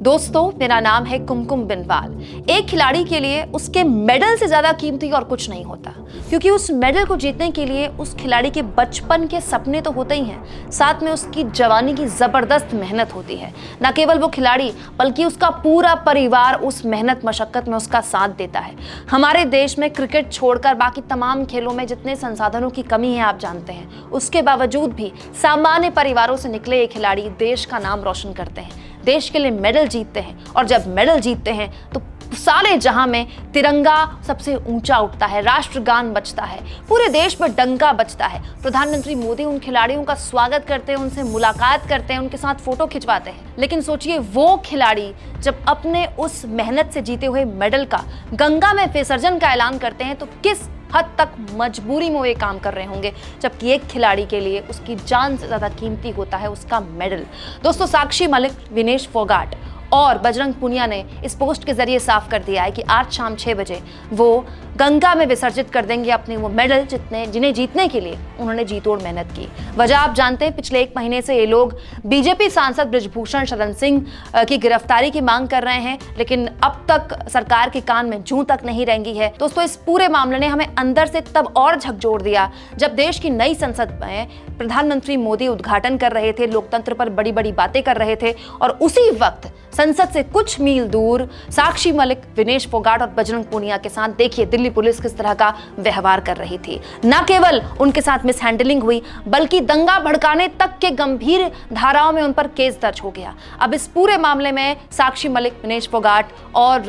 दोस्तों, मेरा नाम है कुमकुम बिनवाल। एक खिलाड़ी के लिए उसके मेडल से ज्यादा कीमती और कुछ नहीं होता, क्योंकि उस मेडल को जीतने के लिए उस खिलाड़ी के बचपन के सपने तो होते ही हैं, साथ में उसकी जवानी की जबरदस्त मेहनत होती है। न केवल वो खिलाड़ी बल्कि उसका पूरा परिवार उस मेहनत मशक्कत में उसका साथ देता है। हमारे देश में क्रिकेट छोड़कर बाकी तमाम खेलों में जितने संसाधनों की कमी है आप जानते हैं, उसके बावजूद भी सामान्य परिवारों से निकले ये खिलाड़ी देश का नाम रोशन करते हैं, देश के लिए मेडल जीतते हैं। और जब मेडल जीतते हैं तो सारे जहां में तिरंगा सबसे ऊंचा उठता है, राष्ट्रगान बजता है, पूरे देश पर डंका बजता है। प्रधानमंत्री मोदी उन खिलाड़ियों का स्वागत करते हैं, उनसे मुलाकात करते हैं, उनके साथ फोटो खिंचवाते हैं। लेकिन सोचिए, वो खिलाड़ी जब अपने उस मेहनत से जीते हुए मेडल का गंगा में विसर्जन का ऐलान करते हैं तो किस हद तक मजबूरी में वो ये काम कर रहे होंगे, जबकि एक खिलाड़ी के लिए उसकी जान से ज्यादा कीमती होता है उसका मेडल। दोस्तों, साक्षी मलिक, विनेश फोगाट और बजरंग पुनिया ने इस पोस्ट के जरिए साफ कर दिया है कि आज शाम 6 बजे वो गंगा में विसर्जित कर देंगे अपने वो मेडल जिन्हें जीतने के लिए उन्होंने जी तोड़ मेहनत की। वजह आप जानते हैं, पिछले 1 महीने से ये लोग बीजेपी सांसद बृजभूषण शरण सिंह की गिरफ्तारी की मांग कर रहे हैं, लेकिन अब तक सरकार के कान में जूं तक नहीं रेंगी है। दोस्तों, इस पूरे मामले ने हमें अंदर से तब और झकझोर दिया जब देश की नई संसद में प्रधानमंत्री मोदी उद्घाटन कर रहे थे, लोकतंत्र पर बड़ी बड़ी बातें कर रहे थे, और उसी वक्त संसद से कुछ मील दूर साक्षी मलिक, विनेश फोगाट और बजरंग पुनिया के साथ देखिए दिल्ली पुलिस किस तरह का व्यवहार कर रही थी। न केवल उनके साथ मिसहैंडलिंग हुई, बल्कि दंगा भड़काने तक के गंभीर धाराओं में उन पर केस दर्ज हो गया। अब इस पूरे मामले में साक्षी मलिक, विनेश फोगाट और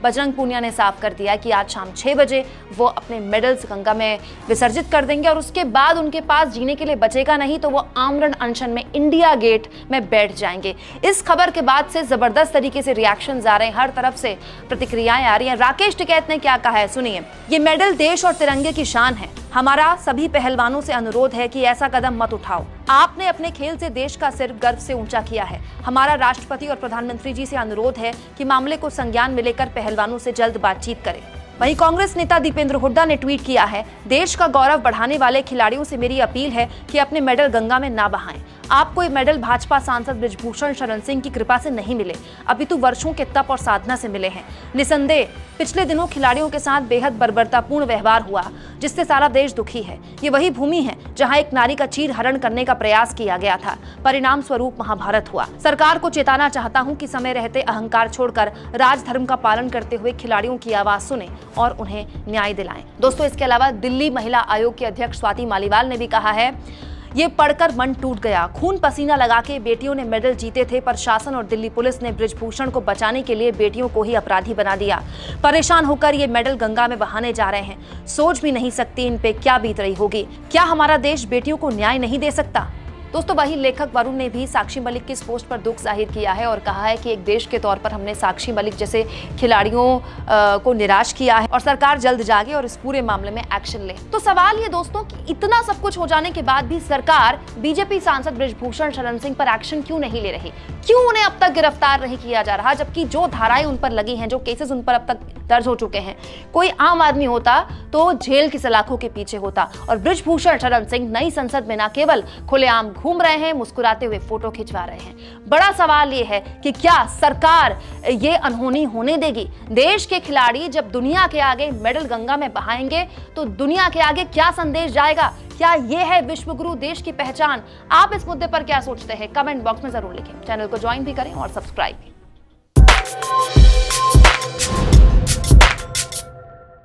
बजरंग पुनिया ने साफ कर दिया कि आज शाम 6 बजे वो अपने मेडल्स गंगा में विसर्जित कर देंगे और उसके बाद उनके पास जीने के लिए बचेगा नहीं, तो वो आमरण अनशन में इंडिया गेट में बैठ जाएंगे। इस खबर के बाद से जबरदस्त तरीके से रिएक्शंस आ रहे हैं, हर तरफ से प्रतिक्रियाएं आ रही हैं। राकेश टिकैत ने क्या कहा है, सुनिए। ये मेडल देश और तिरंगे की शान है। हमारा सभी पहलवानों से अनुरोध है कि ऐसा कदम मत उठाओ। आपने अपने खेल से देश का सिर गर्व से ऊंचा किया है। हमारा राष्ट्रपति और प्रधानमंत्री जी से अनुरोध है कि मामले को संज्ञान में लेकर पहलवानों से जल्द बातचीत करें। वहीं कांग्रेस नेता दीपेंद्र हुड्डा ने ट्वीट किया है, देश का गौरव बढ़ाने वाले खिलाड़ियों से मेरी अपील है कि अपने मेडल गंगा में ना बहाएं। आपको ये मेडल भाजपा सांसद बृजभूषण शरण सिंह की कृपा से नहीं मिले, अपितु वर्षों के तप और साधना से मिले हैं। निसंदेह पिछले दिनों खिलाड़ियों के साथ बेहद बर्बरतापूर्ण व्यवहार हुआ, जिससे सारा देश दुखी है। ये वही भूमि है जहां एक नारी का चीर हरण करने का प्रयास किया गया था, परिणाम स्वरूप महाभारत हुआ। सरकार को चेताना चाहता हूं कि समय रहते अहंकार छोड़कर राजधर्म का पालन करते हुए खिलाड़ियों की आवाज सुने और उन्हें न्याय दिलाएं। दोस्तों, इसके अलावा दिल्ली महिला आयोग की अध्यक्ष स्वाति मालीवाल ने भी कहा है, ये पढ़कर मन टूट गया। खून पसीना लगा के बेटियों ने मेडल जीते थे, पर शासन और दिल्ली पुलिस ने बृजभूषण को बचाने के लिए बेटियों को ही अपराधी बना दिया। परेशान होकर ये मेडल गंगा में बहाने जा रहे हैं। सोच भी नहीं सकती इन पे क्या बीत रही होगी। क्या हमारा देश बेटियों को न्याय नहीं दे सकता? दोस्तों, वही लेखक वरुण ने भी साक्षी मलिक की इस पोस्ट पर दुख जाहिर किया है और कहा है कि एक देश के तौर पर हमने साक्षी मलिक जैसे खिलाड़ियों को निराश किया है और सरकार जल्द जागे और इस पूरे मामले में एक्शन ले। तो सवाल ये दोस्तों कि इतना सब कुछ हो जाने के बाद भी सरकार बीजेपी सांसद बृजभूषण शरण सिंह पर एक्शन क्यों नहीं ले रही? क्यों उन्हें अब तक गिरफ्तार नहीं किया जा रहा, जबकि जो धाराएं उन पर लगी हैं, जो केसेस उन पर अब तक दर्ज हो चुके हैं, कोई आम आदमी होता तो जेल की सलाखों के पीछे होता। और बृजभूषण शरण सिंह नई संसद में न केवल खुलेआम घूम रहे हैं, मुस्कुराते हुए फोटो खिंचवा रहे हैं। बड़ा सवाल ये है कि क्या सरकार ये अनहोनी होने देगी? देश के खिलाड़ी जब दुनिया के आगे मेडल गंगा में बहाएंगे तो दुनिया के आगे क्या संदेश जाएगा? क्या ये है विश्वगुरु देश की पहचान? आप इस मुद्दे पर क्या सोचते हैं? कमेंट बॉक्स में जरूर लिखें। चैनल को ज्वाइन भी करें और सब्सक्राइब भी।